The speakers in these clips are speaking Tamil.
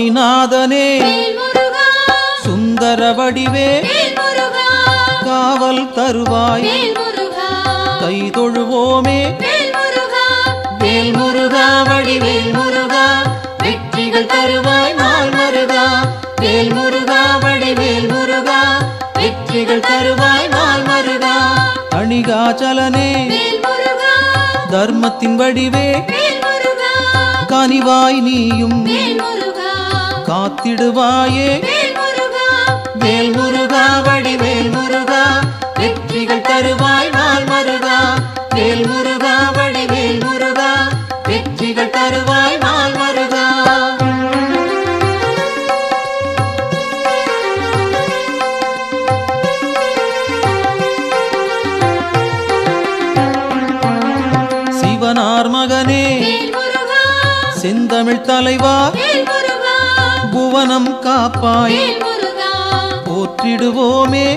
சுவாமிநாதனே சுந்தர வடிவே காவல் தருவாய் கை தொழுவோமே வேல் முருகா வடிவேல் முருகா வெற்றிகள் தருவாய் நாள் மருகா வேல் முருகா வடிவேல் முருகா வெற்றிகள் தருவாய் நாள் மருகா அணிகாச்சலனே தர்மத்தின் வடிவே கனிவாய் நீயும் காத்திடுவாயே வேல் முருகா வடிவேல் முருகா வெற்றிகள் தருவாய் நாள் மருகா வேல் முருகா வடிவேல் முருகா வெற்றிகள் தருவாய் நாள் மருகா சிவனார் மகனே செந்தமிழ் தலைவா புவனம் காப்பாய் போற்றிடுவோமே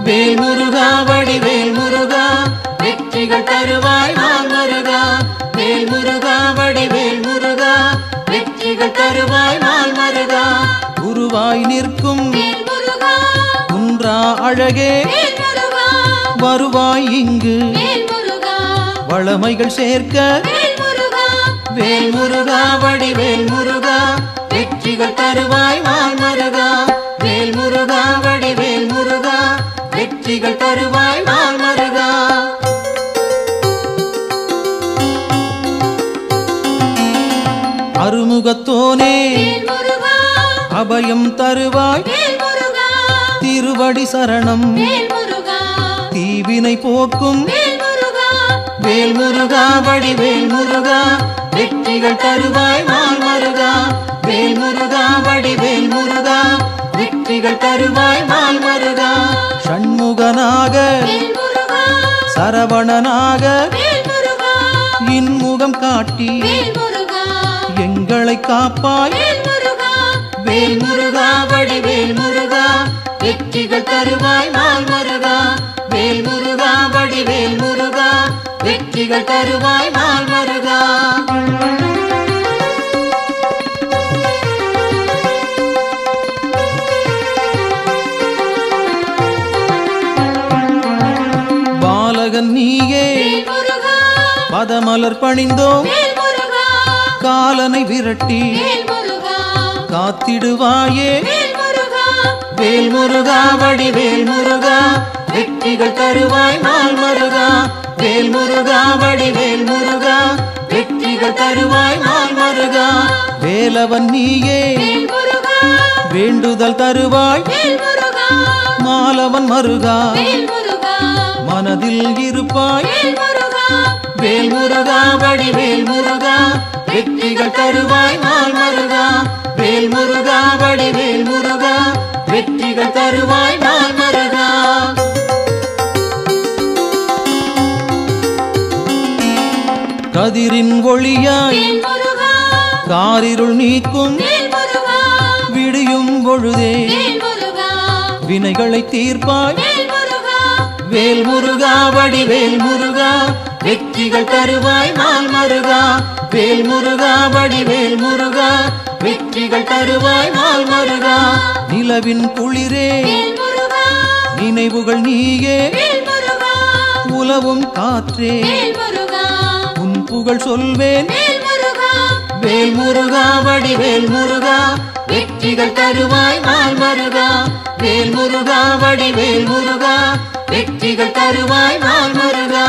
வேல் முருகா வடிவேல் முருகா வெற்றிகள் தருவாய் நாள் மருகா வேல் முருகா வடிவேல் முருகா வெற்றிகள் தருவாய் நாள் மருகா குருவாய் நிற்கும் குன்றா அழகே வருவாய் இங்கு வளமைகள் சேர்க்க வேல் முருகா வடிவேல் முருகா வெற்றிகள் தருவாய் நாள் மருகா வேல் முருகா வடிவேல் முருகா வெற்றிகள் தருவாய் நாள் மருகா அருமுகத்தோனே அபயம் தருவாய் திருவடி சரணம் தீவினை போக்கும் வேல் முருகா வடிவேல் முருகா வெற்றிகள் தருவாய் நாள் மருகா வேல் முருகா வடிவேல் முருகா வெற்றிகள் தருவாய் நாள் மருகா ஷண்முகனாக சரவணனாக இன்முகம் காட்டி எங்களை காப்பாய் வேல் முருகா வடிவேல் முருகா வெற்றிகள் தருவாய் நாள் மருகா வேல் முருகா வடிவேல் முருகா வெற்றிகள் தருவாய் நாள் மருகா பாலகன் நீயே பதமலர் பணிந்தோம் காலனை விரட்டி காத்திடுவாயே வேல் முருகா வடிவேல் முருகா வெற்றிகள் தருவாய் நாள் மருகா வேல் முருகா வடிவேல் முருகா வெற்றிகள் தருவாய் நாள் மருகா வேலவன் நீயே வேண்டுதல் தருவாய் மாலவன் மருகா மனதில் இருப்பாய் வேல் முருகா வடிவேல் முருகா வெற்றிகள் தருவாய் நாள் மருகா வேல் முருகா வடிவேல் முருகா வெற்றிகள் தருவாய் நாள் மருகா கதிரின் ஒளியாய் காரிருள் நீக்கும் விடியும் பொழுதே வினைகளை தீர்ப்பாய் வேல் முருகா வடிவேல் முருகா வெற்றிகள் தருவாய் நாள் மருகா வேல் முருகா வடிவேல் முருகா வெற்றிகள் தருவாய் நாள் மருகா நிலவின் குளிரே நினைவுகள் நீயே உலவும் காற்றே உன் புகழ் சொல்வேன் வேல் முருகா வடிவேல் முருகா வெற்றிகள் தருவாய் நாள் மருகா வேல் முருகா வடிவேல் முருகா வெற்றிகள் தருவாய் நாள் மருகா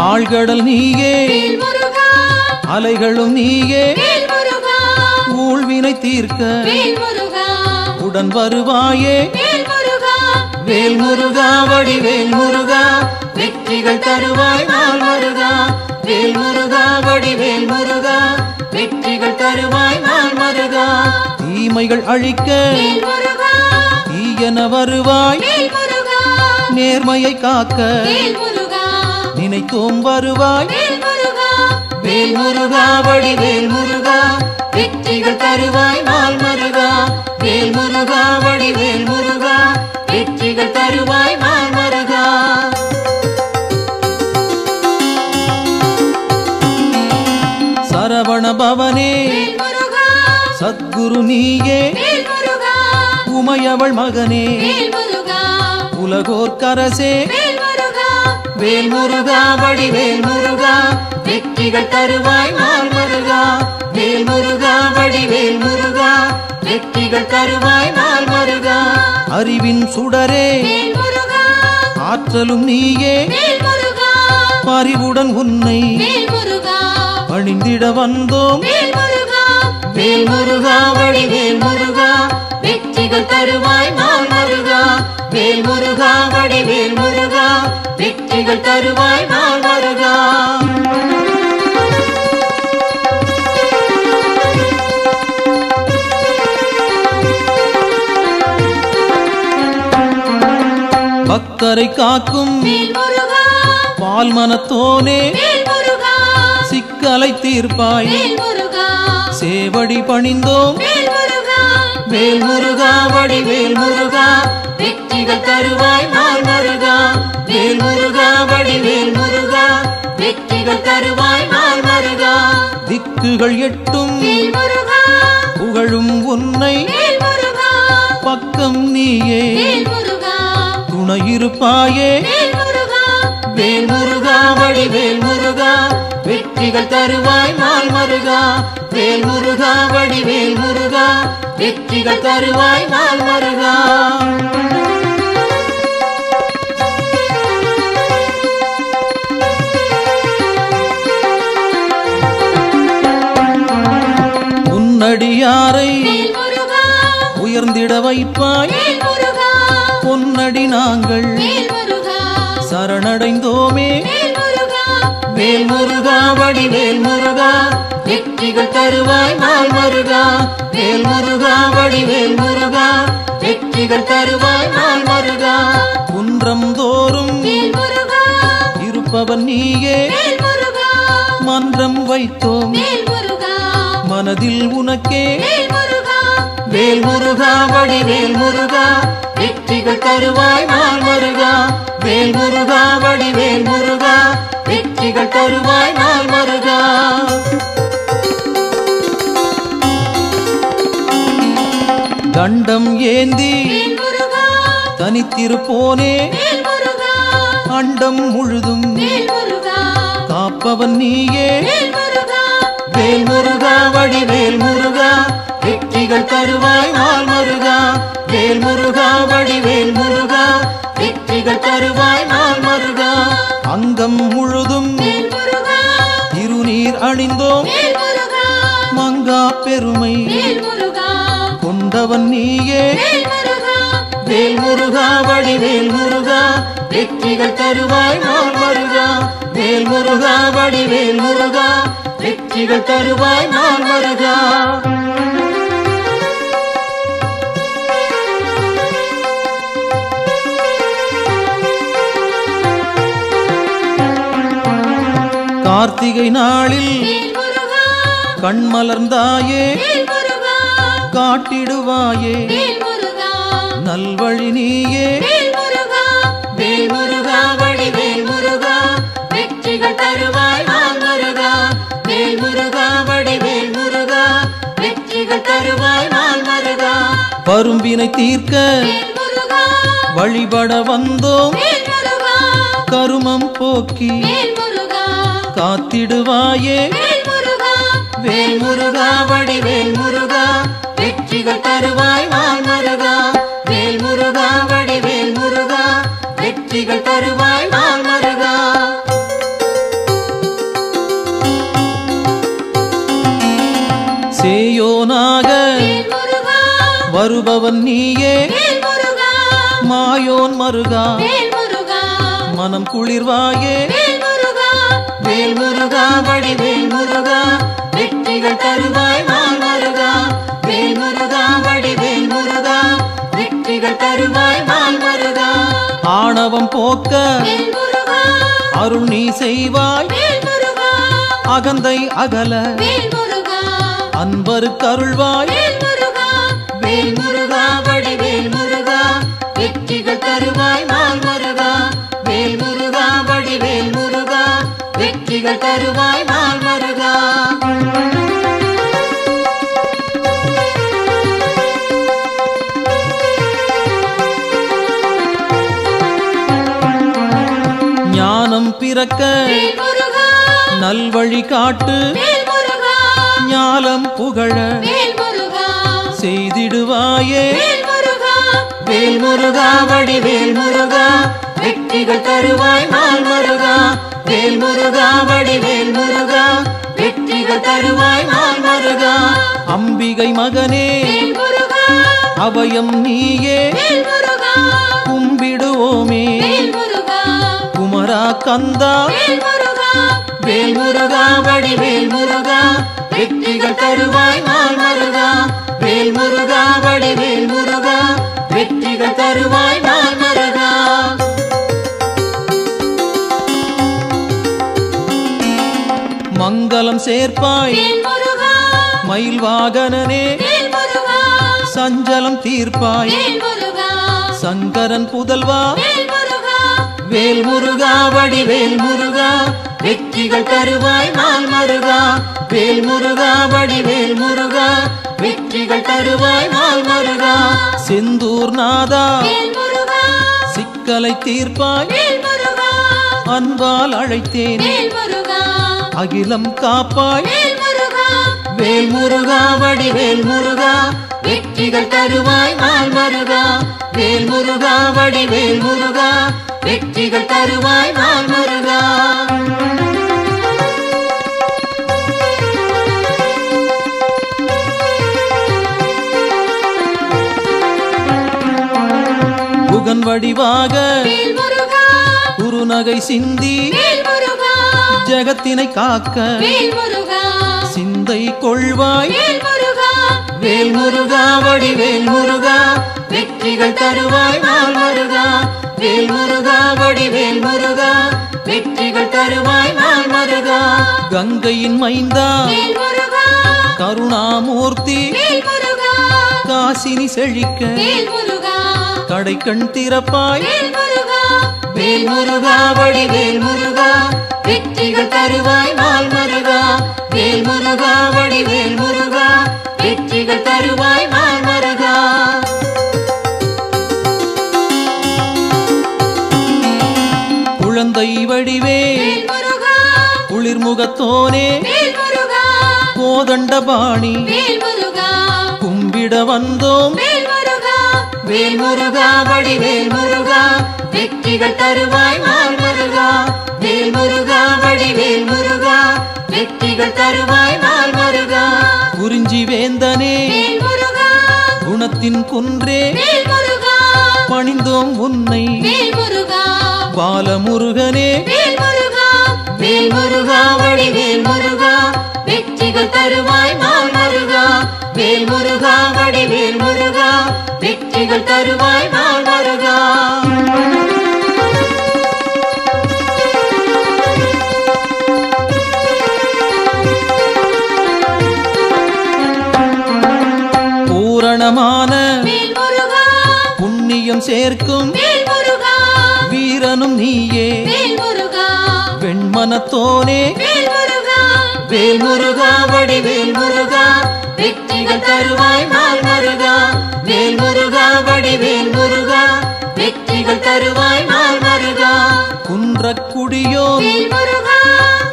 ஆழ்கடல் நீயே அலைகளும் நீயே ஊழ்வினை தீர்க்க உடன் வருவாயே வேல் முருகா வடிவேல் முருகா வெற்றிகள் தருவாய் நாள் மருகா வேல் முருகா வடிவேல் முருகா வெற்றிகள் தருவாய் நாள் மருகா தீமைகள் அழிக்க தீயன வருவாய் நேர்மையை காக்க நினைத்தோம் வருவாய் வேல் முருகா வடிவேல் முருகா வெற்றிகள் தருவாய் நாள் மருகா வேல் முருகா வடிவேல் முருகா வெற்றிகள் நீயே வேல் முருகா உமையவள் மகனே வேல் முருகா உலகோர்க்கரசே வேல் முருகா வேல் முருகா வடிவேல் முருகா வெற்றிகள் தருவாய் நாள் முருகா வேல் முருகா வடிவேல் முருகா வெற்றிகள் தருவாய் நாள் முருகா அறிவின் சுடரே வேல் முருகா ஆற்றலும் நீயே வேல் முருகா பரிவுடன் உன்னை வேல் முருகா பணிந்திட வந்தோம் வேல் முருகா வேல் முருகா வடிவேல் முருகா வெற்றிகள் தருவாய் நாள் முருகா வேல் முருகா வடிவேல் முருகா வெற்றிகள் தருவாய் நாள் முருகா பக்தரை காக்கும் வேல் முருகா பால் மனத்தோனே வேல் முருகா சிக்கலை தீர்ப்பாய் வேல் முருகா சேவடி பணிந்தோம் வேல் முருகா வேல் முருகா வடிவேல் முருகா வெற்றிகள் தருவாய் நாள் முருகா வேல் முருகா வடிவேல் முருகா வெற்றிகள் தருவாய் நாள் முருகா திக்குகள் எட்டும் வேல் முருகா புகழும் உன்னை வேல் முருகா பக்கம் நீயே வேல் முருகா துணையிருப்பாயே வேல் முருகா வேல் முருகா வடிவேல் முருகா வெற்றிகள் தருவாய் நாள் முருகா வேல் முருகா வடிவேல் முருகா வெற்றிகள் தருவாய் நாள் முருகா உன்னடியாரை வேல் முருகா உயர்ந்திட வைப்பாய் வேல் முருகா பொன்னடி நாங்கள் வேல் முருகா சரணடைந்தோமே வேல் முருகா வேல் முருகா வடிவேல் முருகா வெற்றிகள் தருவாய் நாள் முருகா வேல் முருகா வடிவேல் முருகா வெற்றிகள் தருவாய் நாள் முருகா குன்றம் தோறும் வேல் முருகா இருப்பவன் நீயே வேல் முருகா மன்றம் வைத்தோம் வேல் முருகா மனதில் உனக்கே வேல் முருகா வேல் முருகா வடிவேல் முருகா வெற்றிகள் தருவாய் நாள் முருகா வேல் முருகா வடிவேல் முருகா வெற்றிகள் தருவாய் நாள் முருகா தண்டம் ஏந்தி வேல் முருகா தனித்திருப்போனே வேல் முருகா அண்டம் முழுதும் வேல் முருகா காப்பவன் நீயே வேல் முருகா வேல் முருகா வடிவேல் முருகா வெற்றிகள் தருவாய் நாள் முருகா வேல் முருகா வடிவேல் முருகா வெற்றிகள் தருவாய் நாள் முருகா அங்கம் முழுதும் வேல் முருகா திருநீர் அணிந்தோம் வேல் முருகா மங்கா பெருமை வேல் முருகா கொண்டவன் நீயே வேல் முருகா வேல் முருகா வடிவேல் முருகா வெற்றிகள் தருவாய் நாள் முருகா வேல் முருகா வடிவேல் முருகா வெற்றிகள் தருவாய் நாள் முருகா கார்த்திகை நாளில் வேல் முருகா கண்மலர்ந்தாயே வேல் முருகா காட்டிடுவாயே வேல் முருகா நல்வழி நீயே வேல் முருகா வேல் முருகா வடிவேல் முருகா வெற்றிகள் தருவாய் நாள் முருகா வேல் முருகா வடிவேல் முருகா வெற்றிகள் தருவாய் நாள் முருகா பரும்பினை தீர்க்க வேல் முருகா வழிபட வந்தோம் வேல் முருகா கருமம் போக்கி வேல் முருகா காத்திடுவாயே வேல் முருகா வேல் முருகா வடிவேல் முருகா வெற்றிகள் தருவாய் நாள் முருகா வேல் முருகா வடிவேல் முருகா வெற்றிகள் தருவாய் நாள் முருகா சேயோனாக வேல் முருகா வருபவன் நீயே வேல் முருகா மாயோன் மருகா வேல் முருகா மனம் குளிர்வாயே வேல் முருகா வேல் முருகா வடிவேல் முருகா வெற்றிகள் தருவாய் நாள் முருகா வேல் முருகா வடிவேல் முருகா வெற்றிகள் தருவாய் நாள் முருகா ஆணவம் போக்க வேல் முருகா அருள் நீ செய்வாய் வேல் முருகா அகந்தை அகல வேல் முருகா அன்பருக்கு அருள்வாய் வேல் முருகா வேல் முருகா வடிவேல் முருகா வெற்றிகள் தருவாய் நாள் முருகா வேல் முருகா வடிவேல் முருகா வெற்றிகள் தருவாய் நாள் முருகா ஞானம் பிறக்க வேல் முருகா நல்வழி காட்டு வேல் முருகா ஞாலம் புகழ வேல் முருகா செய்திடுவாயே வேல் முருகா வேல் முருகா வடிவேல் முருகா வெற்றிகள் தருவாய் நாள் முருகா வேல் முருகா வடிவேல் முருகா வெற்றிகள் தருவாய் நாள் முருகா அம்பிகை மகனே வேல் முருகா அபயம் நீயே வேல் முருகா கும்பிடுவோமே வேல் முருகா குமரா கந்தா வேல் முருகா வேல் முருகா வடிவேல் முருகா வெற்றிகள் தருவாய் நாள் முருகா வேல் முருகா வடிவேல் முருகா வெற்றிகள் தருவாய் நாள் முருகா மங்களம் சேர்ப்பாய் வேல் முருகா மயில் வாகனனே வேல் முருகா சஞ்சலம் தீர்ப்பாய் வேல் முருகா சங்கரன் புதல்வா வேல் முருகா வேல் முருகா வடிவேல் முருகா வெற்றிகள் தருவாய் நாள் முருகா வேல் முருகா வடிவேல் முருகா வெற்றிகள் தருவாய் நாள் முருகா செந்தூர் நாதா வேல் முருகா சிக்கலை தீர்ப்பாய் வேல் முருகா அன்பால் அழைத்தேன் வேல் முருகா அகிலம் காப்பாய் வேல் முருகா வேல் முருகா வடிவேல் முருகா வெற்றிகள் தருவாய் நாள் முருகா வேல் முருகா வடிவேல் முருகா வெற்றிகள் தருவாய் நாள் முருகா புகன் வடிவாக வேல் முருகா குறுநகை சிந்தி வேல் முருகா ஜகத்தினை காக்க வேல் முருகா சிந்தை கொள்வாய் வேல் முருகா வேல் முருகா வடிவேல் முருகா வெற்றிகள் தருவாய் நாள் முருகா வேல் முருகா வடிவேல் முருகா வெற்றிகள் தருவாய் நாள் முருகா கங்கையின் மைந்தா வேல் முருகா கருணாமூர்த்தி வேல் முருகா காசினி செழிக்க வேல் முருகா கடைக்கண் திறப்பாய் வேல் முருகா வேல் முருகா வடிவேல் முருகா வெற்றிகள் தருவாய் நாள் முருகா வேல் முருகா வடிவேல் முருகா வெற்றிகள் தருவாய் நாள் முருகா குழந்தை வடிவே வேல் முருகா குளிர்முகத்தோனே வேல் முருகா கோதண்டபாணி வேல் முருகா கும்பிட வந்தோம் வேல் முருகா வேல் முருகா வடிவேல் முருகா வெற்றிகள் தருவாய் நாள் முருகா வேல் முருகா வடிவேல் முருகா வெற்றிகள் தருவாய் நாள் முருகா குறிஞ்சி வேந்தனே வேல் முருகா குணத்தின் குன்றே வேல் முருகா பணிந்தோம் உன்னை வேல் முருகா பாலமுருகனே வேல் முருகா வேல் முருகா வடிவேல் முருகா வெற்றிகள் தருவாய் நாள் முருகா வேல் முருகா வடிவேல் முருகா வெற்றிகள் தருவாய் நாள் முருகா பூரணமான வேல் முருகா புண்ணியம் சேர்க்கும் வேல் முருகா வீரனும் நீயே வேல் முருகா வெண்மனத்தோனே வேல் முருகா வேல் முருகா வடிவேல் முருகா வெற்றிகள் தருவாய் நாள் முருகா வேல் முருகா வடிவேல் முருகா வெற்றிகள் தருவாய் நாள் முருகா குன்றக்குடியோன் வேல் முருகா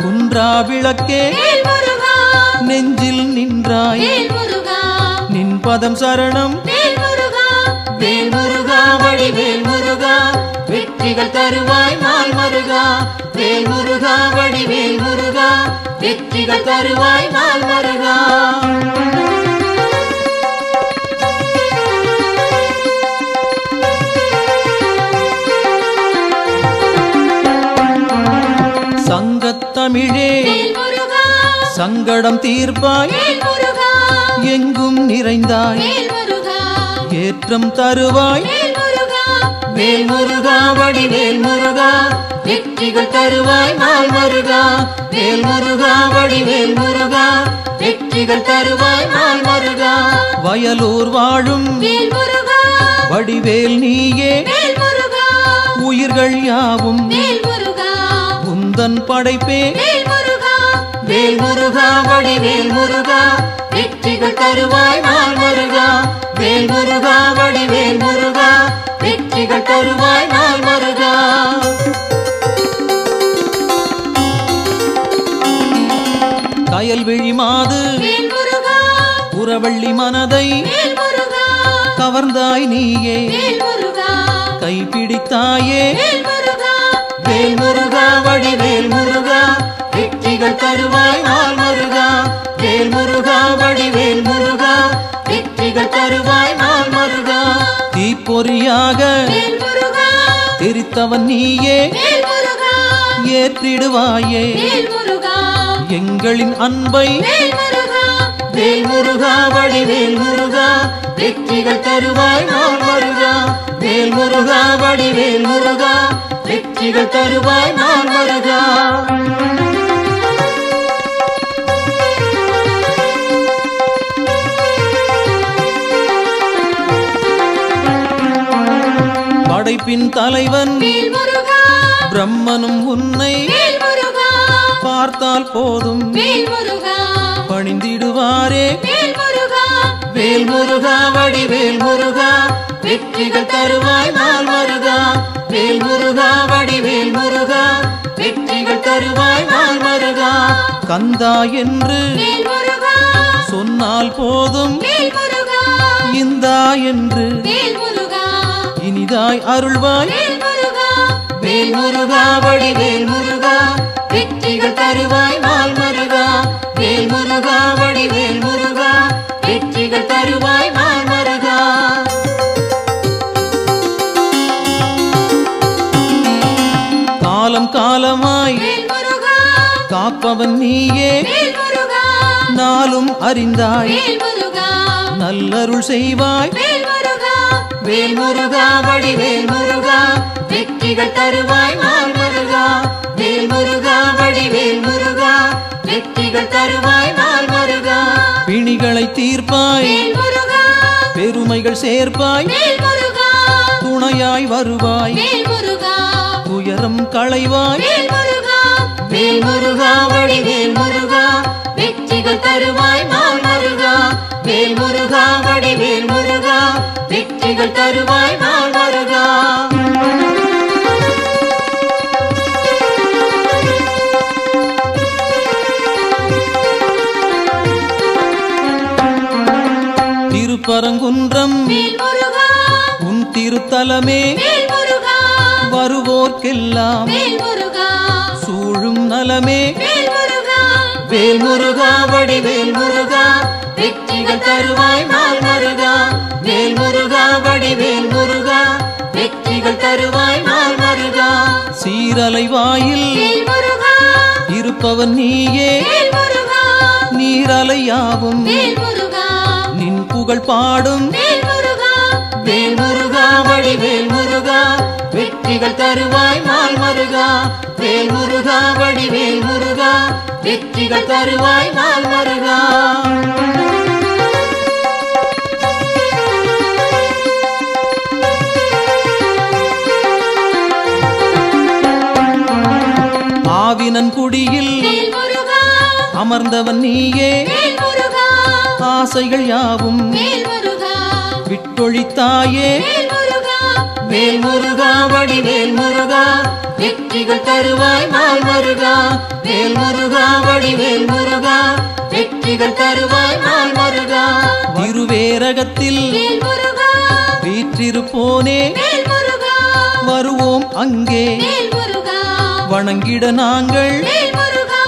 குன்றா விளக்கே வேல் முருகா நெஞ்சில் நின்றாய் வேல் முருகா நின் பதம் சரணம் வேல் முருகா வேல் முருகா வடிவேல் முருகா வெற்றிகள் தருவாய் நாள் முருகா வேல் முருகா வடிவேல் முருகா வெற்றிகள் தருவாய் நாள் முருகா சங்கத்தமிழே வேல் முருகா சங்கடம் தீர்ப்பாய் வேல் முருகா எங்கும் நிறைந்தாய் வேல் முருகா ஏற்றம் தருவாய் வேல் முருகா வேல் முருகா வடிவேல் முருகா வெற்றிகள் தருவாய் நாள் முருகா வேல் முருகா வடிவேல் முருகா வெற்றிகள் தருவாய் நாள் முருகா வயலூர் வாழும் வேல் முருகா வடிவேல் நீயே வேல் முருகா உயிர்கள் யாவும் வேல் முருகா உந்தன் படைப்பே வேல் முருகா வேல் முருகா வடிவேல் முருகா வெற்றிகள் தருவாய் நாள் முருகா வேல் முருகா வடிவேல் முருகா வெற்றிகள் தருவாய் நாள் முருகா வள்ளி மனதை வேல் முருகா கவர்ந்தாய் நீயே வேல் முருகா கைப்பிடித்தாயே வேல் முருகா வேல் முருகா வடிவேல் முருகா வெற்றிகள் தருவாய் நாள் முருகா வேல் முருகா வடிவேல் முருகா வெற்றிகள் தருவாய் நாள் முருகா தீப்பொறியாக வேல் முருகா தெரித்தவன் நீயே வேல் முருகா ஏற்றிடுவாயே வேல் முருகா எங்களின் அன்பை வேல் முருகா வேல் முருகா வடிவேல் முருகா வெற்றிகள் தருவாய் நாள் முருகா வேல் முருகா வடிவேல் முருகா வெற்றிகள் தருவாய் நாள் முருகா படைப்பின் தலைவன் வேல் முருகா பிரம்மனும் உன்னை வேல் முருகா பார்த்தால் போதும் வேல் முருகா பணிந்திடுவாரே வேல் முருகா வேல் முருகா வடிவேல் முருகா வெற்றிகள் தருவாய் நாள் முருகா வேல் முருகா வடிவேல் முருகா வெற்றிகள் தருவாய் நாள் முருகா கந்தா என்று வேல் முருகா சொன்னால் போதும் வேல் முருகா இந்தா என்று வேல் முருகா இனிதாய் அருள்வாய் வேல் முருகா வேல் முருகா வடிவேல் முருகா வெற்றிகள் தருவாய் நாள் முருகா வேல் முருகா வடிவேல் முருகா வெற்றிகள் தருவாய் நாள் முருகா காலம் காலமாய் வேல் முருகா காப்பவன் நீயே வேல் முருகா நாளும் அறிந்தாய் வேல் முருகா நல்லருள் செய்வாய் வேல் முருகா வேல் முருகா வடிவேல் முருகா வெற்றிகள் தருவாய் நாள் முருகா வேல் முருகா வடிவேல் முருகா வெற்றிகள் தருவாய் நாள் முருகா பிணிகளை தீர்ப்பாய் வேல் முருகா பெருமைகள் சேர்ப்பாய் வேல் முருகா துணையாய் வருவாய் வேல் முருகா துயரம் களைவாய் வேல் முருகா வேல் முருகா வடிவேல் முருகா வெற்றிகள் தருவாய் நாள் முருகா வேல் முருகா வடிவேல் முருகா வெற்றிகள் தருவாய் நாள் முருகா திருப்பரங்குன்றம் வேல் முருகா உன் திருத்தலமே வேல் முருகா வருவோர்க்கெல்லாம் வேல் முருகா சூழும் நலமே வேல் முருகா வேல் முருகா வடிவேல் முருகா வெற்றிகள் தருவாய் நாள் முருகா வேல் முருகா வடிவேல் முருகா வெற்றிகள் தருவாய் நாள் முருகா சீரலை வாயில் வேல் முருகா இருப்பவன் நீயே வேல் முருகா நீரலையாவும் வேல் முருகா நின் புகழ் பாடும் வேல் முருகா வேல் முருகா வடிவேல் முருகா வெற்றிகள் தருவாய் நாள் முருகா வேல் முருகா வடிவேல் முருகா வெற்றிகள் தருவாய் நாள் முருகா ஆவினன் குடியில் வேல் முருகா அமர்ந்தவன் நீயே வேல் முருகா ஆசைகள் யாவும் வேல் முருகா விட்டொழித்தாயே வேல் முருகா வேல் முருகா வடிவேல் முருகா வெற்றிகள் தருவாய் நாள் முருகா வேல் முருகா வடிவேல் முருகா வெற்றிகள் தருவாய் நாள் முருகா திருவேரகத்தில் வேல் முருகா வீற்றிருப்போனே வேல் முருகா வருவோம் அங்கே வேல் முருகா வணங்கிட நாங்கள் வேல் முருகா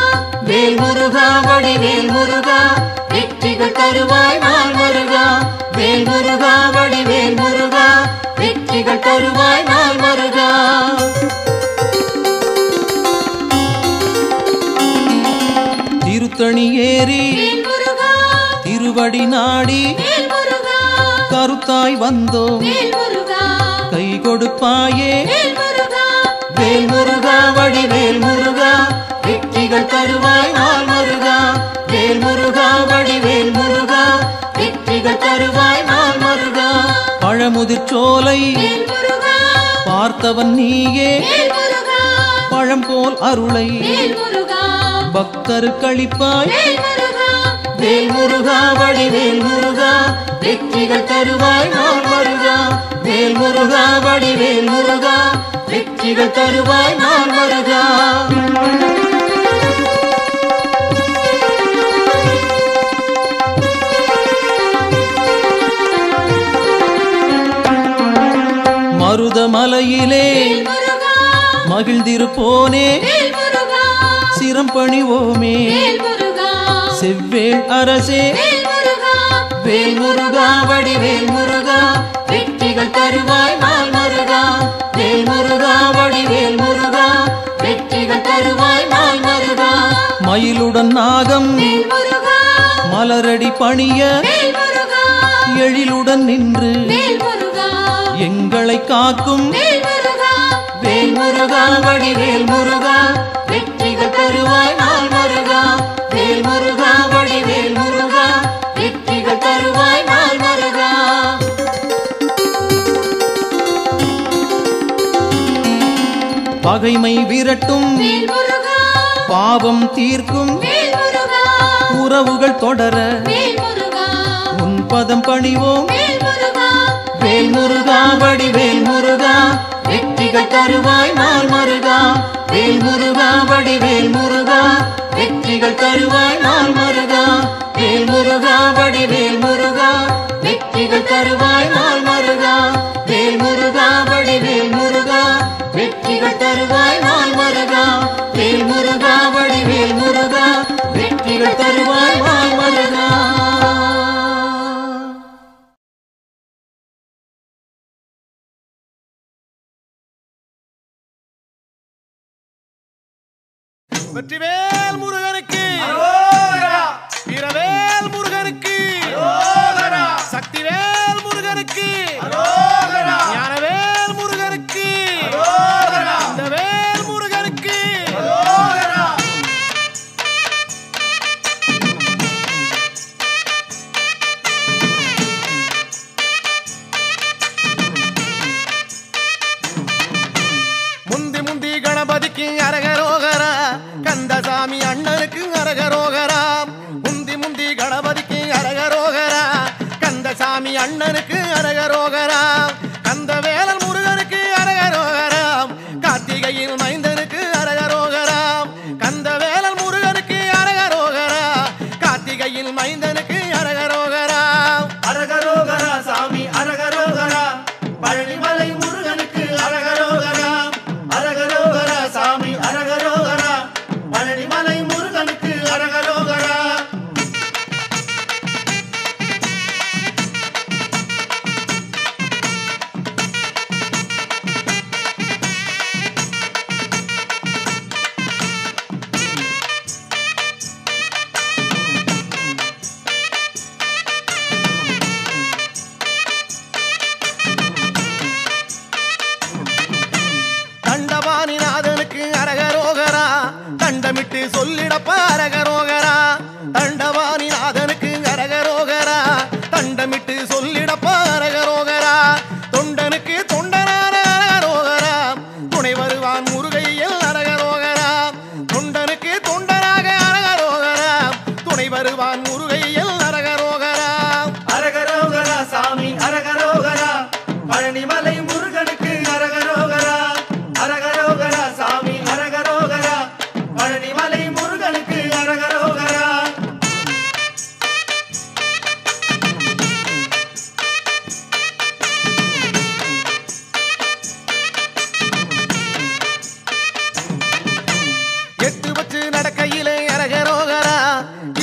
வேல் முருகா வடிவேல் முருகா வெற்றிகள் தருவாய் நாள் முருகா வேல் முருகா வடிவேல் முருகா வெற்றிகள் தருவாய் நாள் முருகா திருத்தணி ஏறி வேல் முருகா திருவடி நாடி வேல் முருகா கருத்தாய் வந்தோம் வேல் முருகா கை கொடுப்பாயே வேல் முருகா வேல் முருகா வடிவேல் முருகா வெற்றிகள் தருவாய் நாள் முருகா வேல் முருகா வடிவேல் முருகா வெற்றிகள் தருவாய் நாள் முருகா பழமுதிர்ச்சோலை வேல் முருகா பார்த்தவன் நீயே வேல் முருகா பழம் போல் அருளை வேல் முருகா பக்தருக்களிப்பாய் வேல் முருகா வேல் முருகா வடிவேல் முருகா வெற்றிகள் தருவாய் நாள் முருகா வேல் முருகா வடிவேல் முருகா வெற்றிகள் தருவாய் நாள் முருகா மருதமலையிலே வேல்முருகா மகிழ்ந்திருப்போனே வேல்முருகா சிரம் பணிவோமே வேல்முருகா செவ்வேள் அரசே வேல்முருகா வேல்முருகா வடிவேல் முருகா வெற்றிகள் தருவாய் நாள் மருகா வேல்முருகா வடிவேல் முருகா வெற்றிகள் தருவாய் நாள் மருகா மயிலுடன் நாகம் வேல்முருகா மலரடி பணிய வேல்முருகா எழிலுடன் நின்று வேல்முருகா எங்களை காக்கும் வேல்முருகா வேல்முருகா வடிவேல் முருகா வெற்றிகள் தருவாய் நாள் மருகா வேல்முருகா வடிவேல் முருகா வெற்றிகள் தருவாய் நாள் மருகா பகைமை விரட்டும் வேல்முருகா பாவம் தீர்க்கும் வேல்முருகா உறவுகள் தொடர வேல்முருகா உன் பதம் பணிவோம் வேல்முருகா வேல்முருகா வடிவேல் முருகா வெற்றிகள் தருவாய் நாள் மருகா வேல்முருகா வடிவேல் முருகா வெற்றிகள் தருவாய் நாள் மருகா வேல்முருகா வடிவேல் முருகா வெற்றிகள் தருவாய் நாள் மருகா வேல்முருகா வடிவேல் முருகா வெற்றிகள் தருவாய் நாள் மருகா வேல்முருகா வடிவேல் முருகா வெற்றிகள் தருவாய் நாள் மருகா வெற்றிவேல் முருகனுக்கு வீரவேல் முருகனுக்கு சக்திவேல் முருகனுக்கு ஞானவேல் முருகனுக்கு இந்த வேல் முருகனுக்கு முந்தி முந்தி கணபதிக்கு அரகரோகரா கந்தசாமி அண்ணனுக்கு அரகரோகரா முந்தி முந்தி கணபதிக்கு அரகரோகரா கந்தசாமி அண்ணனுக்கு அரகரோகரா கந்தவேலன் முருகனுக்கு அரகரோகரா கார்த்திகையில் மைந்தனுக்கு அரகரோகரா கந்தவேலன் முருகனுக்கு அரகரோகரா கார்த்திகையில் மைந்தனுக்கு அரகரோகரா அரகரோகரா சாமி அரகரோகரா பழனிமலை முருகனுக்கு அரகரோகரா அரகரோகரா சாமி அரகரோகரா பழனிமலை முருகனுக்கு அரகரோகரா தண்டபாணிநாதனுக்கு அரகரோகரா தண்டமிட்டு சொல்லிடப்ப அரகரோகரா தண்டபாணிநாதனுக்கு அரகரோகரா தண்டமிட்டு சொல்லிடப்ப அரகரோகரா தொண்டனுக்கு தொண்டனான அரகரோகரா துணை வருவான் முருகையில் அரகரோகரா தொண்டனுக்கு தொண்டனாக அரகரோகரா துணை வருவான் முருகையில் அரகரோகரா அரகரோகரா சாமி அரகரோகரா பழனிமலை முருகனுக்கு அரகரோகரா அரகரோகரா சாமி அரகரோகரா பழனிமலை முருகனுக்கு அரகரோகரா எட்டு வச்சு நடக்கையிலே அரகரோகரா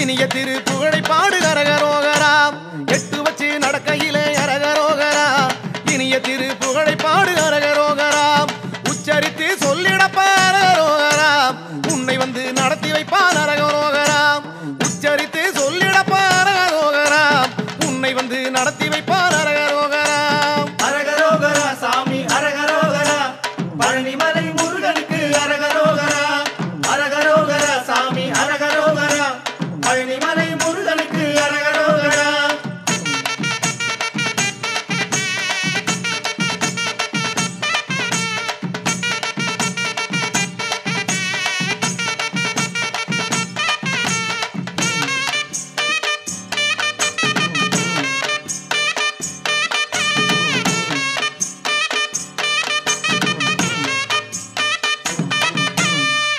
இனிய திரு புகழை பாடு அரகரோகரா எட்டு வச்சு நடக்கையிலே அரகரோகரா இனிய திரு புகழை பாடு அரகரோகரா உச்சரித்து சொல்லிடப்ப அரகரோகரா உன்னை வந்து நடத்தி வைப்பான் அரகரோகரா உச்சரித்து சொல்லிடப்ப அரகரோகரா உன்னை வந்து நடத்தி வைப்பான் அரகரோகரா அரகரோகரா சாமி அரகரோகரா பழனிமலை முருகனுக்கு அரகரோகரா அரகரோகரா சாமி அரகரோகரா பழனிமலை முருகனுக்கு அரகரோகரா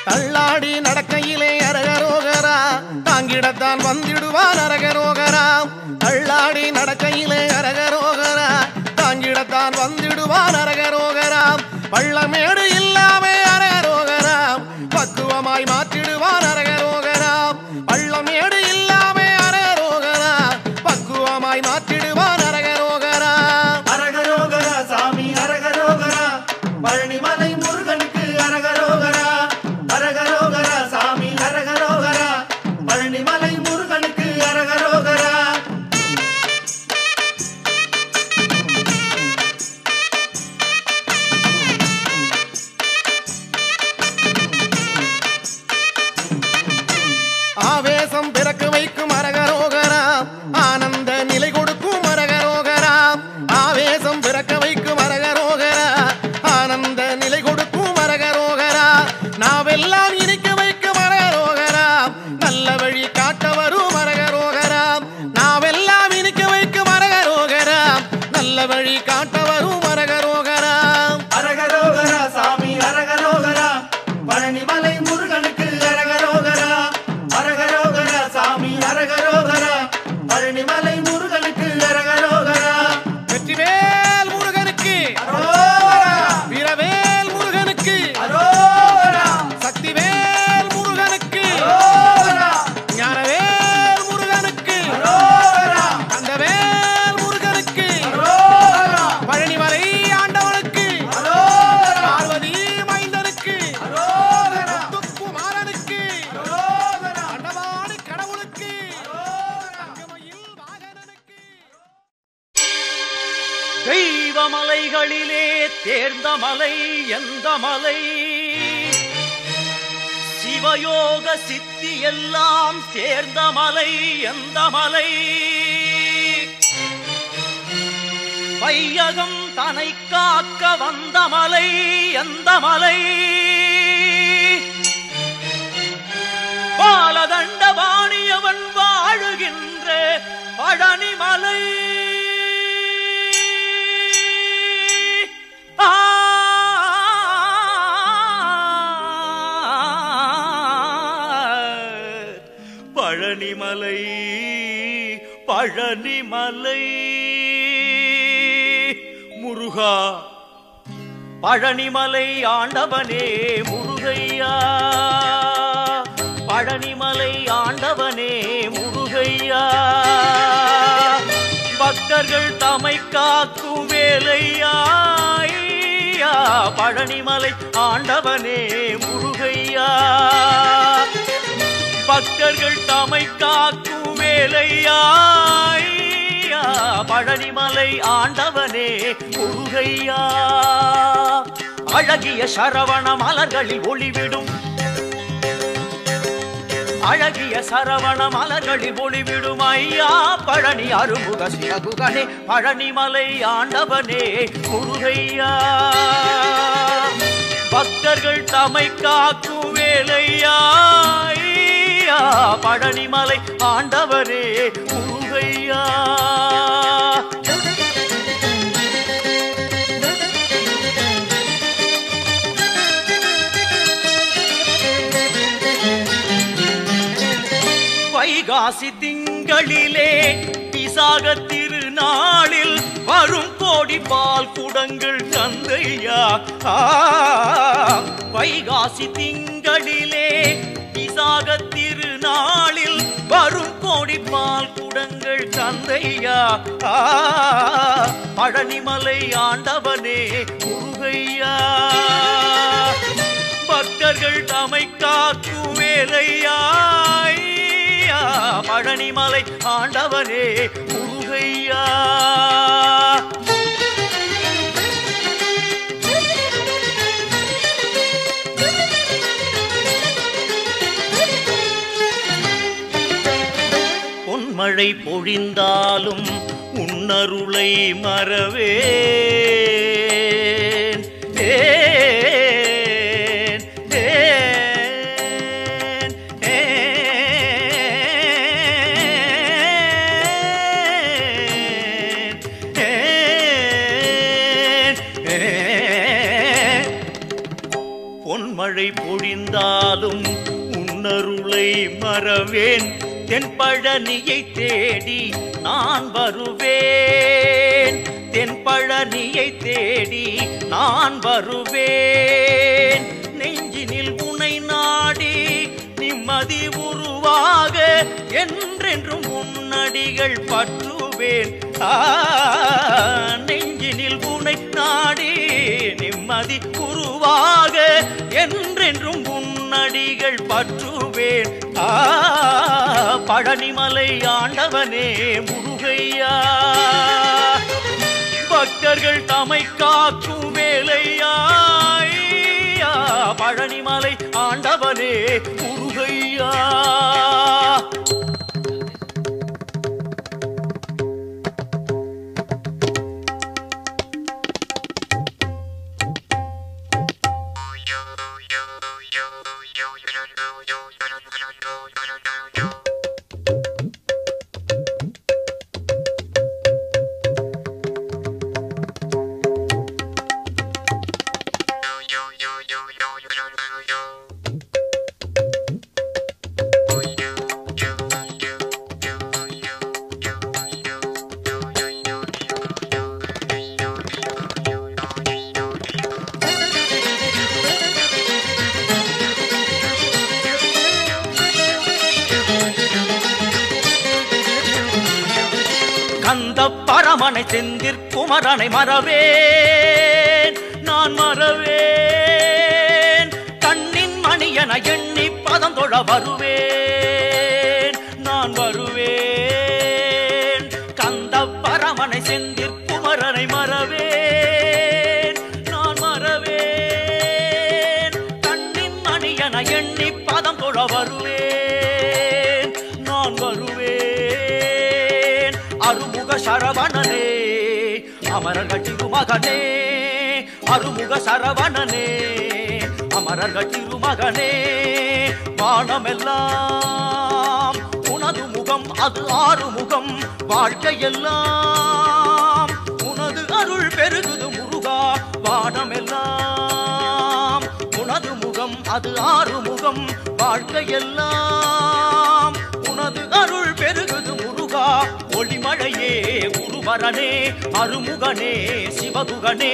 தள்ளாடி நடக்கையிலே அரகரோகரா தாங்கிடத்தான் வந்திடுவான் அரகரோகரா தள்ளாடி நடக்கையிலே அரகரோகரா தாங்கிடத்தான் வந்திடுவான் அரகரோகரா நாவெல்லாம் இனிக்க வைக்கும் அரகரோகரா நல்ல வழி காட்ட வரும் அரகரோகரா நாவெல்லாம் இனிக்க வைக்கும் அரகரோகரா நல்ல வழி காட்ட வரும் அரகரோகரா அரகரோகரா சாமி அரகரோகரா பழனிமலை முருகனுக்கு அரகரோகரா அரகரோகரா சாமி அரகரோகரா பழனிமலை முருகனுக்கு அரகரோகரா வெற்றிவேல் முருகனுக்கு அரோகரா வீரவேல் முருகனுக்கு அரோகரா சக்திவேல் முருகனுக்கு அரோகரா ஞானவேல் முருகனுக்கு அரோகரா கந்தவேல் முருகனுக்கு அரோகரா பழனிமலை ஆண்டவனுக்கு அரோகரா பார்வதி மைந்தனுக்கு அரோகரா முத்துக்குமாரனுக்கு அரோகரா அண்டவாணி கடவுளுக்கு தங்கமயில் வாகனனுக்கு தெய்வமலைகளிலே தேர்ந்த மலை எந்த மலை சிவயோக சித்தி எல்லாம் சேர்ந்த மலை எந்த மலை வையகம் தனை காக்க வந்த மலை எந்த மலை பாலதண்ட வாணியவன் வாழுகின்ற பழனிமலை பழனிமலை பழனிமலை முருகா பழனிமலை ஆண்டவனே முருகையா பழனிமலை ஆண்டவனே முருகையா பக்தர்கள் தமை காக்கும் வேலையா ஐயா பழனிமலை ஆண்டவனே முருகையா பக்தர்கள் தமை காக்கும் வேலையா ஐயா பழனிமலை ஆண்டவனே முருகையா அழகிய சரவண மலர்களில் ஒளிவிடும் அழகிய சரவண மலர்களில் ஒளிவிடும் ஐயா பழனி அருமுக சிவகுகனே பழனிமலை ஆண்டவனே முருகையா பக்தர்கள் தமை காக்கும் வேலையா ஐயா பழனிமலை ஆண்டவரே முருகையா வைகாசி திங்களிலே விசாக திருநாளில் வரும் கோடி பால் குடங்கள் கந்தையா வைகாசி திங்களிலே விசாக திருநாளில் வரும் கோடி பால் குடங்கள் கந்தையா பழனிமலை ஆண்டவனே முருகையா பக்தர்கள் தமை காக்கும் வேலையா பழனிமலை ஆண்டவனே முருகையா பொன்மழை பொழிந்தாலும் உன்னருளை மறவேன் பொன்மழை பொழிந்தாலும் உன்னருளை மறவேன் தென்பழனியை தேடி நான் வருவேன் தென்பழனியை தேடி நான் வருவேன் நெஞ்சினில் உனை நாடி நிம்மதி உருவாக என்றென்றும் முன்னடிகள் பற்றுவேன் நெஞ்சினில் உனை நாடி நிம்மதி உருவாக என்றென்றும் முன்னடிகள் பற்றுவேன் பழனிமலை ஆண்டவனே முருகையா பக்தர்கள் தமை காக்கும் வேலையா பழனிமலை ஆண்டவனே முருகையா கந்த பரமனை செந்திற் குமரனை மறவேன் நான் மறவேன் கண்ணின் மணியன எண்ணி பதம் தொழ வருவேன் நான் வருவேன் கந்த பரமனை செந்திற் குமரனை மறவேன் நான் மறவேன் கண்ணின் மணியன எண்ணி பதம் தொழ வருவேன் நான் வருவேன் அருமுக சரவணனே அமரர்கள் திருமகனே அருமுக சரவணனே அமரர்கள் திருமகனே வானமெல்லாம் உனது முகம் அது ஆறுமுகம் வாழ்க்கையெல்லாம் உனது அருள் பெருகுது முருகா வானமெல்லாம் உனது முகம் அது ஆறுமுகம் வாழ்க்கையெல்லாம் உனது அருள் பெருகுது முருகா ஒளிமழையே குருவரனே அருமுகனே சிவகுகனே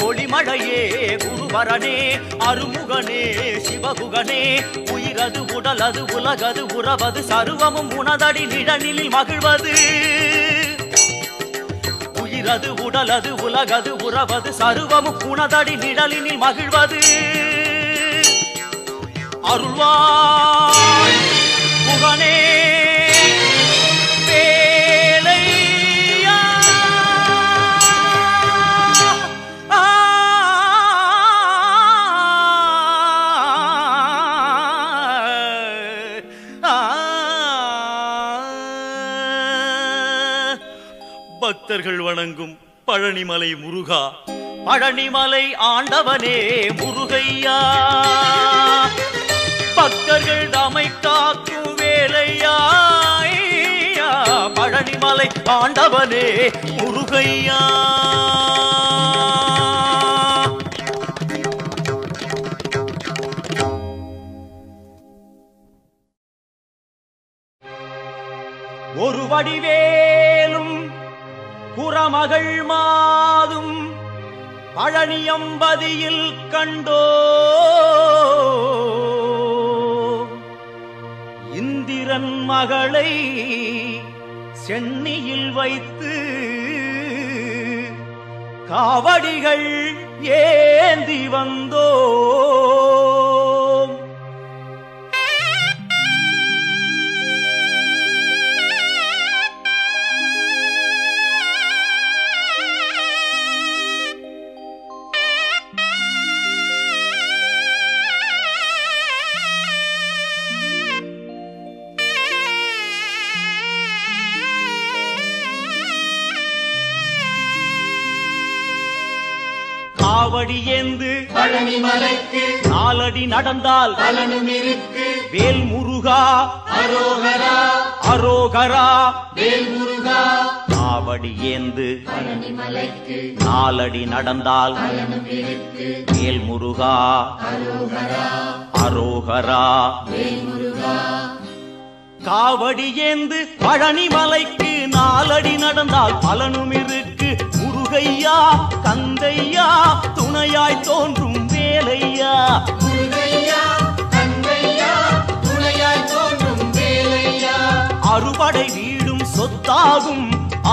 ஒளிமழையே குருவரனே அருமுகனே சிவகுகனே உயிரது உடலது உலகது உறவது சர்வமும் உனதடி நிழலில் மகிழ்வது உயிரது உடலது உலகது உறவது சர்வமும் உனதடி நிழலில் மகிழ்வது அருள்வாய் புகனே பக்தர்கள் வணங்கும் பழனிமலை முருகா பழனிமலை ஆண்டவனே முருகையா பக்தர்கள் தமை காக்கும் வேலையா பழனிமலை ஆண்டவனே முருகையா ஒரு வடிவேலும் புறமகள் மாதும் பழனியம்பதியில் கண்டோ இந்திரன் மகளை சென்னியில் வைத்து காவடிகள் ஏந்தி வந்தோ காவடி ஏந்து பழனிமலைக்கு நாலடி நடந்தால் பலனும் இருக்கு வேல் முருகா அரோகரா அரோகரா வேல் முருகா காவடி ஏந்து பழனிமலைக்கு நாலடி நடந்தால் பலனும் இருக்கு வேல் முருகா அரோகரா அரோகரா வேல் முருகா காவடி ஏந்து பழனிமலைக்கு நாலடி நடந்தால் பலனும் இருக்கு முருகையா கந்தையா துணையாய் தோன்றும் வேலையா முருகையா கந்தையா துணையாய் தோன்றும் வேலையா அறுபடை வீடும் சொத்தாகும்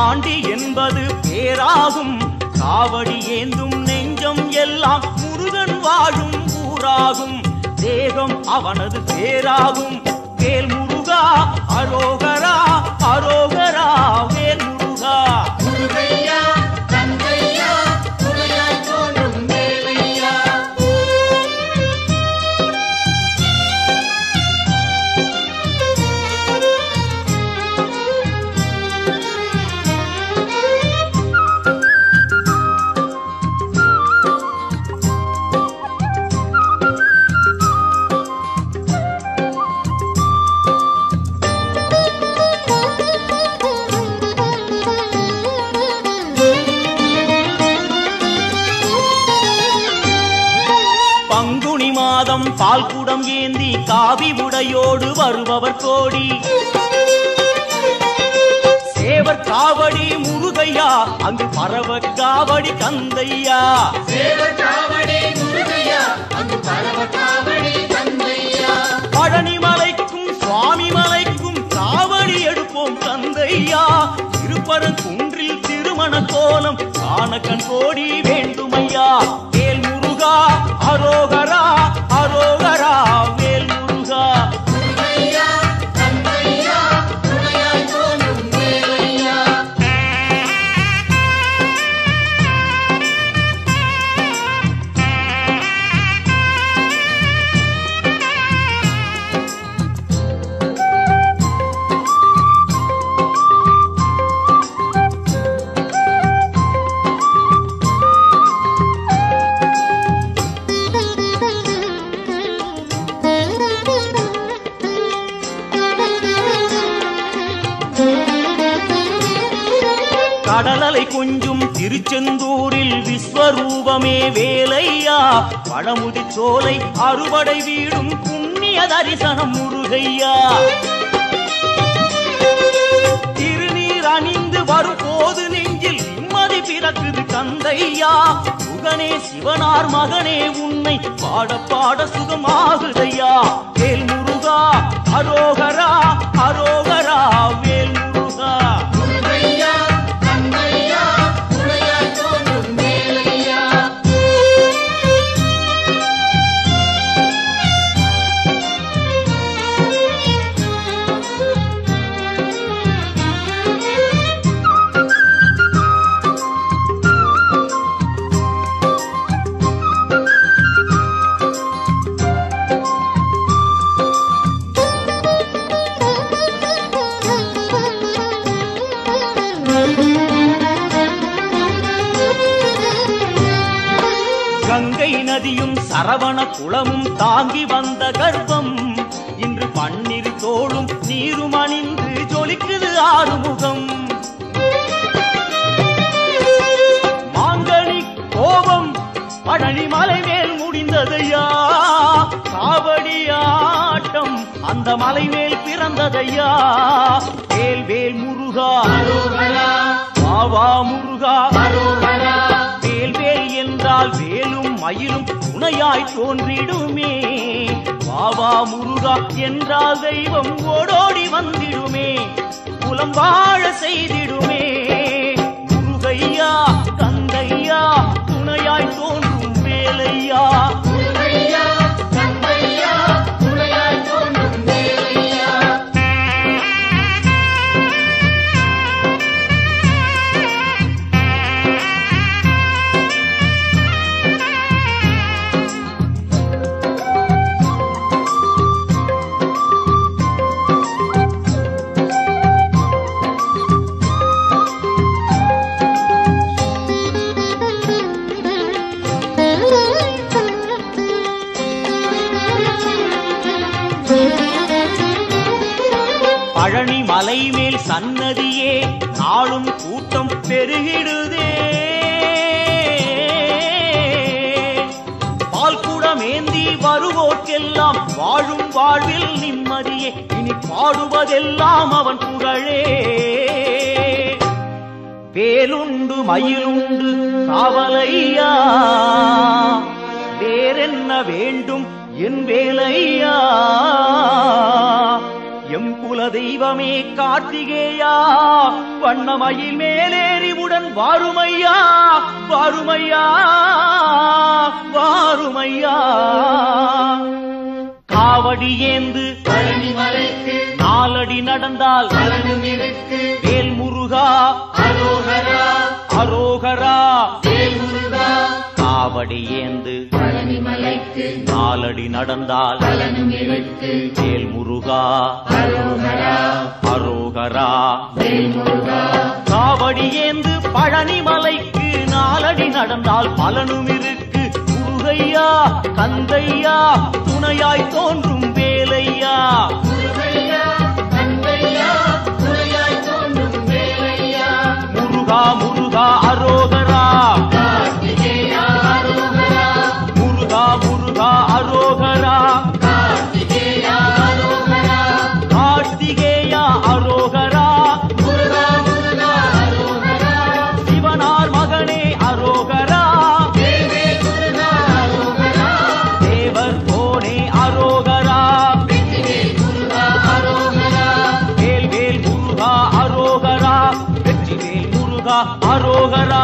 ஆண்டி என்பது பேராகும் காவடி ஏந்தும் நெஞ்சம் எல்லாம் முருகன் வாழும் ஊராகும் தேகம் அவனது பேராகும் வேல் முருகா அரோகரா அரோகரா வேல் முருகா முருகையா கந்தையா துணையாய் தோன்றும் வேலையா பாதம் பால் குடம் ஏந்தி காவி உடையோடு வருபவர் கோடி சேவர் காவடி முருகையா அங்கு பரவ காவடி கந்தையா சேவர் காவடி முருகையா அங்கு பரவ காவடி கந்தையா பழனி மலைக்கும் சுவாமி மலைக்கும் காவடி எடுப்போம் கந்தையா திருப்பரங்குன்றில் திருமண கோலம் காண கண் கோடி வேண்டுமையா வேல் முருகா அரோகரா அரோகரா வேல் முருகா முருகையா கந்தையா துணையாய் தோன்றும் வேலையா கடலலை கொஞ்சும் திருச்செந்தூரில் விஸ்வரூபமே வேலையா பழமுதி சோலை அறுபடை வீடும் புண்ணிய தரிசனம் முருகையா திருநீர் அணிந்து வரும் போது நெஞ்சில் நிம்மதி பிறக்குது கந்தையா சுகனே சிவனார் மகனே உன்னை பாட பாட சுகமாகுதையா வேல் முருகா அரோகரா அரோகரா வேல் முருகா முருகையா கந்தையா துணையாய் தோன்றும் வேலையா கங்கை நதியும் சரவண குளமும் தாங்கி வந்த கர்ப்பம் இன்று பன்னிரு தோளும் நீரும் அணிந்து ஜொலிக்குது ஆறுமுகம் மாங்கனி கோபம் பழனி மலை மேல் முடிந்ததையா காவடி ஆட்டம் அந்த மலை மேல் பிறந்ததையா வேல் வேல் முருகா அரோகரா வாவா முருகா அரோகரா வேல் வேல் என்றால் வேலும் மயிலும் துணையாய் தோன்றிடுமே வாவா முருகா என்றால் தெய்வம் ஓடோடி வந்திடுமே குலம் வாழ செய்திடுமே முருகையா கந்தையா துணையாய் தோன்றும் வேலையா முருகையா கந்தையா துணையாய் தோன்றும் வேலையா பழனி மலை மேல் சன்னதியே நாளும் கூட்டம் பெருகிடுதே பால் குடமேந்தி வருவோர்க்கெல்லாம் வாழும் வாழ்வில் நிம்மதியே இனி பாடுவதெல்லாம் அவன் புகழே வேலுண்டு மயிலுண்டு காவலையா வேறென்ன வேண்டும் என் வேலையா எம் குல தெய்வமே கார்த்திகேயா வண்ணமயில் மேலேறிவுடன் வாருமையா வாருமையா வாருமையா காவடி ஏந்து பழனி மலைக்கு நாலடி நடந்தால் பலனும் இருக்கு வேல் முருகா அரோகரா அரோகரா வேல் முருகா காவடி ஏந்து பழனி மலைக்கு நாலடி நடந்தால் பலனும் இருக்கு வேல் முருகா அரோகரா அரோகரா வேல் முருகா காவடி ஏந்து பழனி மலைக்கு நாலடி நடந்தால் பலனும் இருக்கு முருகையா கந்தையா துணையாய் தோன்றும் வேலையா முருகையா கந்தையா துணையாய் தோன்றும் வேலையா முருகா முருகா அரோகரா கார்த்திகேயா அரோகரா முருகா முருகா அரோகரா அரோகரா.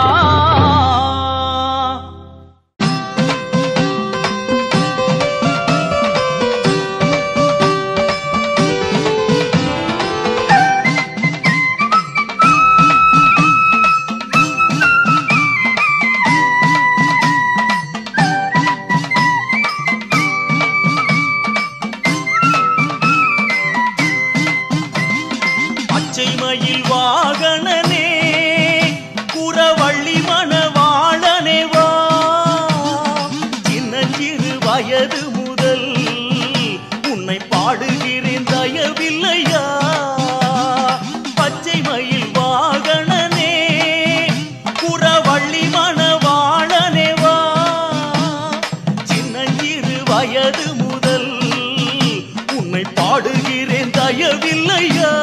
மயில் வாகனனே குறவள்ளி மணவாளனே வா. சின்னஞ்சிறு வயது முதல் உன்னை பாடுகிறேன் தயவில்லையா. பச்சை மயில் வாகனனே குறவள்ளி மணவாளனே வா. சின்னஞ்சிறு வயது முதல் உன்னை பாடுகிறேன் தயவில்லையா.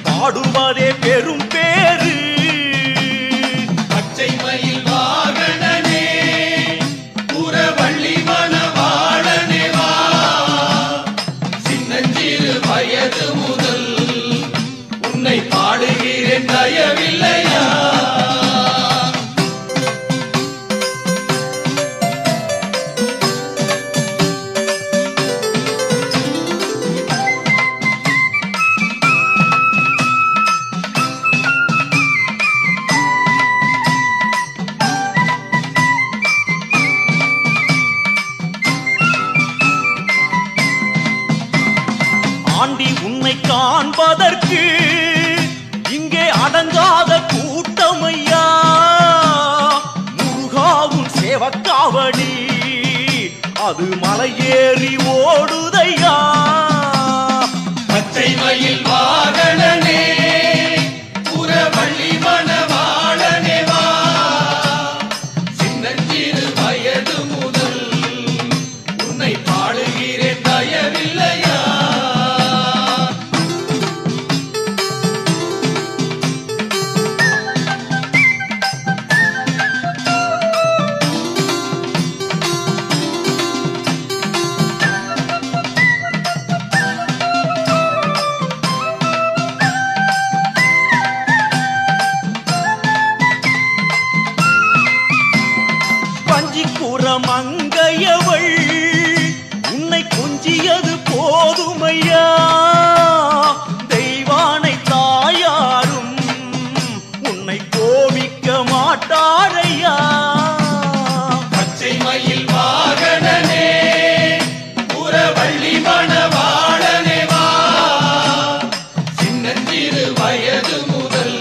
பாடுவதே பெரும் பேரு. பச்சை மயில் வாகனனே குறவள்ளி மணவாளனே வா. சின்னஞ்சிறு வயது முதல் உன்னை பாடுகிறேன் தயவில்லையா. ஆண்டி உன்னை காண்பதற்கு இங்கே அடங்காத கூட்டமையா. முருகாவும் சேவக்காவடி அது மலையேறி ஓடுதையா. பச்சை மயில் வாகனனே குறவள்ளி மணவாளனே வா. சின்னஞ்சிறு வயது முதல் உன்னை பாடுகிறேன் தயவில்லையா. மங்கையவள் உன்னை கொஞ்சியது போதுமையா. தெய்வானை தாயாரும் உன்னை கோபிக்க மாட்டாரையா. பச்சை மயில் வாகனனே குறவள்ளி மணவாளனே வா. சின்னஞ்சிறு வயது முதல்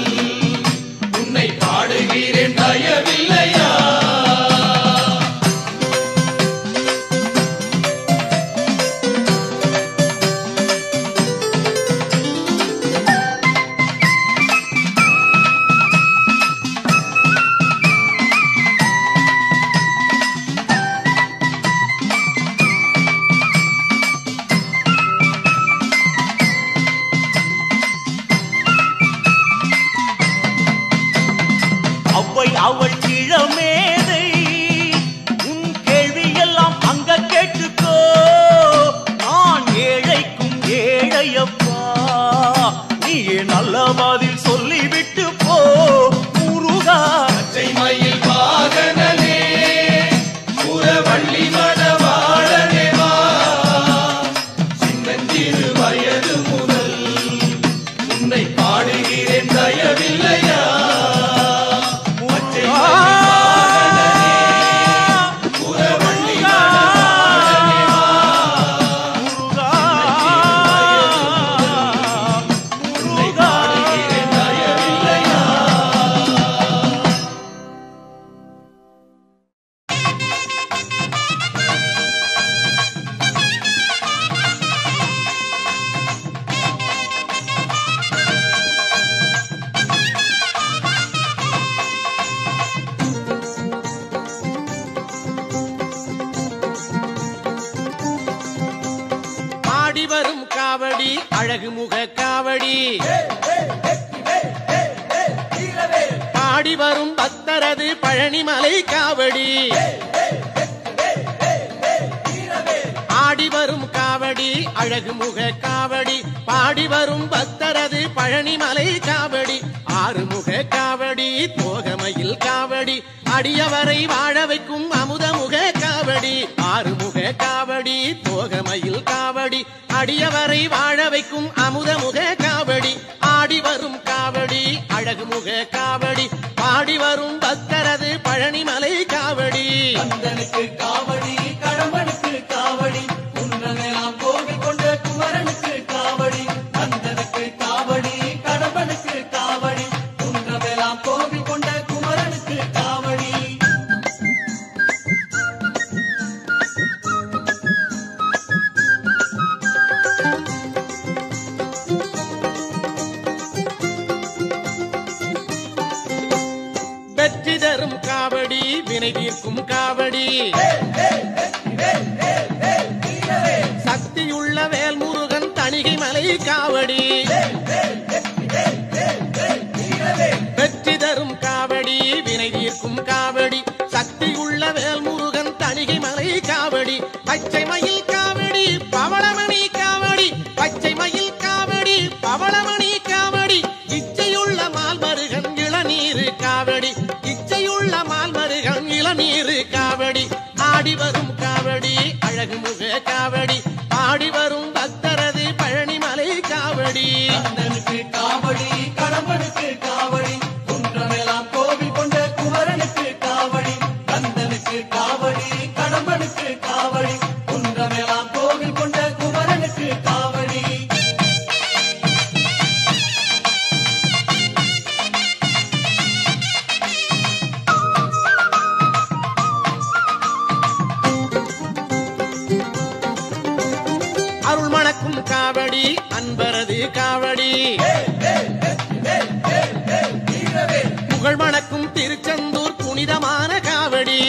உன்னை பாடுகிறேன் தயவில்லையா. அவள் கிழமேதை உன் கேள்வியெல்லாம் அங்க கேட்டுக்கோ. நான் ஏழைக்கும் ஏழையப்பா நீயே நல்ல பதில் சொல்லிவிட்டு போ. முருகா பச்சை மயில் வாகனனே குறவள்ளி மணவாளனே வா. சின்னஞ்சிறு வயது முதல் உன்னை பாடுகிறேன் தயவில்லையா. பச்சை மயில் அழகு முக காவடி பாடி வரும் பக்தரது பழனிமலை காவடி ஆடி வரும் காவடி அழகு முக காவடி பாடி வரும் பக்தரது பழனிமலை காவடி ஆறுமுக காவடி தோகமையில் காவடி அடியவரை வாழ வைக்கும் அமுதமுக காவடி ஆறுமுக காவடி தோகமையில் காவடி அடியவரை வாழ வைக்கும் அமுதமுக காவடி ஆடி வரும் காவடி அழகு முக காவடி பாடி வரும் பக்தரது பழனிமலை காவடி கந்தனுக்கு காவடி கடம்பனுக்கு காவடி உன்னமெல்லாம் கோவில் கொண்ட குமரனுக்கு காவடி கந்தனுக்கு காவடி கடம்பனுக்கு காவடி உன்னமெல்லாம் கோவில் கொண்ட குமரனுக்கு காவடி வெற்றி தரும் காவடி வினை தீர்க்கும் காவடி சக்தியுள்ள வேல்முருகன் தணிகை மலை காவடி வெற்றி தரும் காவடி வினை தீர்க்கும் காவடி சக்தியுள்ள வேல்முருகன் தணிகை மலை காவடி பச்சை மயில் காவடி பவளமணி காவடி பச்சை மயில் காவடி பவளமணி காவடி இச்சையுள்ள மால்மருகன் இளநீர் காவடி இச்சையுள்ள மால்மருகன் இளநீர் காவடி ஆடி வரும் காவடி அழகு முக காவடி பாடி வரும் பக்தரது பழனிமலை காவடி கந்தனுக்கு காவடி கடம்பனுக்கு காவடி குன்றமெல்லாம் கோவில் கொண்ட குமரனுக்கு காவடி கந்தனுக்கு காவடி கடம்பனுக்கு காவடி குன்றமெல்லாம் கோவில் கொண்ட குமரனுக்கு காவடி அருள் மணக்கும் காவடி அன்பரது காவடி புகழ் மணக்கும் திருச்செந்தூர் புனிதமான காவடி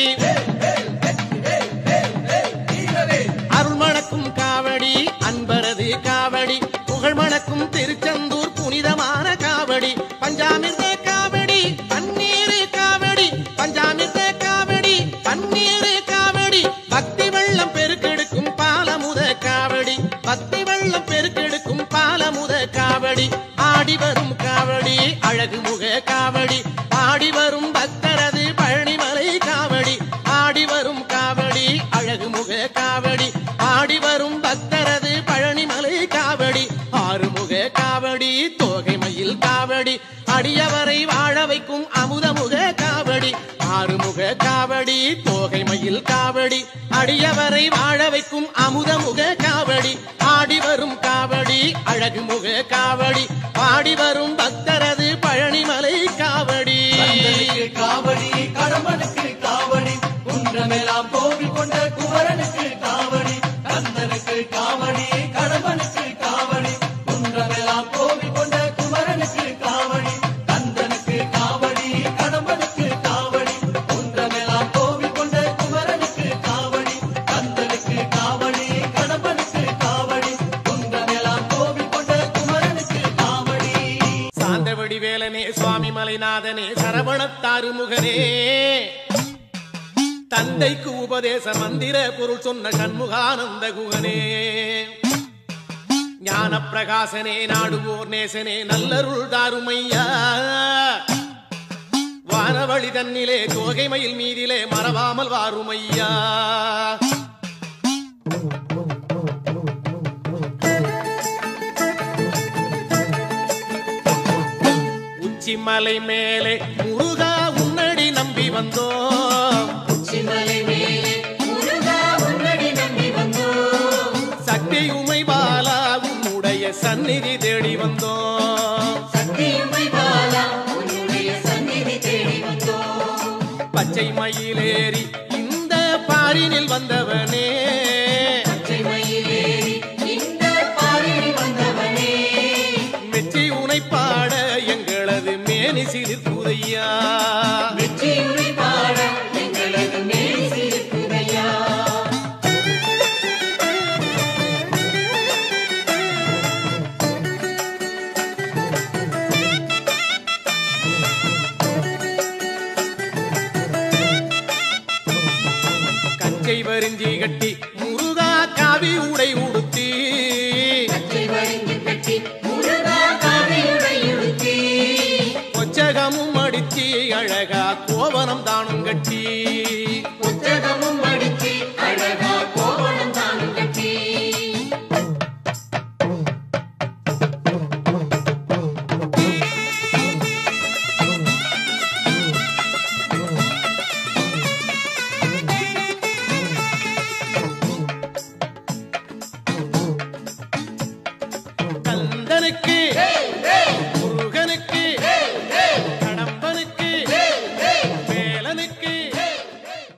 அருள் மணக்கும் காவடி அன்பரது காவடி புகழ் மணக்கும் திருச்செந்தூர் புனிதமான காவடி பஞ்சாமிர்த காவடி பன்னீர் காவடி பஞ்சாமிர்த காவடி பன்னீர் காவடி பக்தி வெள்ளம் பெருக்கெடுக்கும் பாலமுத காவடி பக்தி வெள்ளம் பெருக்கெடுக்கும் பாலமுத காவடி ஆடி வரும் காவடி அழகு முக காவடி ஆடி வரும் பக்தரது பழனிமலை காவடி ஆடி வரும் காவடி அழகு முக காவடி ஆடி வரும் பக்தரது பழனிமலை காவடி ஆறுமுக காவடி தோகை மயில் காவடி அடியவரை வாழ வைக்கும் அமுதமுக காவடி ஆறுமுக காவடி தோகை மயில் காவடி அடியவரை வாழ வைக்கும் அமுதமுக காவடி ஆடி வரும் காவடி அழகு முக காவடி பாடி வரும் பக்தரது பழனிமலை காவடி கந்தனுக்கு காவடி கடம்பனுக்கு காவடி குன்றமெல்லாம் கோவில் கொண்ட குமரனுக்கு காவடி கந்தனுக்கு காவடி கடம்பனுக்கு காவடி குன்றமெல்லாம் கோவில் கொண்ட குமரனுக்கு காவடி கந்தனுக்கு காவடி கடம்பனுக்கு காவடி குன்றமெல்லாம் கோவில் கொண்ட குமரனுக்கு காவடி கந்தனுக்கு காவடி கடம்பனுக்கு காவடி குன்றமெல்லாம் கோவில் கொண்ட குமரனுக்கு காவடி சாந்தவடி வேலனே சுவாமி மலைநாதனே சரவணத்தாறு முகனே தந்தைக்கு உபதேச மந்திர பொருள் சொன்ன சண்முகானந்த குகனே ஞான பிரகாசனே நாடுவோர் நேசனே நல்லருள் தாருமையா வானவழி தன்னிலே தோகை மயில் மீதிலே மறவாமல் வாருமையா உச்சிமலை மேலே முருகா உன்னடி நம்பி வந்தோம் உச்சிமலை மேலே முருகா உன்னடி நம்பி வந்தோம் சக்தியுமை பாலா உன்னுடைய சந்நிதி தேடி வந்தோம் சக்தியுமை பாலா உன்னுடைய சந்நிதி தேடி வந்தோம் பச்சை மயிலேறி இந்த பாரினில் வந்தவனே பச்சை மயிலேறி இந்த பாரினில் வந்தவனே மெச்சி உனை பாட எங்களது மேனி சிலிர்க்குதையா வெற்றியுரை பாட எங்களது மேல் சிரிக்குதையா பச்சை வரிஞ்சி கட்டி முருகா காவி உடை உடுத்தி கொச்சகமும் அடிச்சி அழகா கோவனம் தானும் கட்டி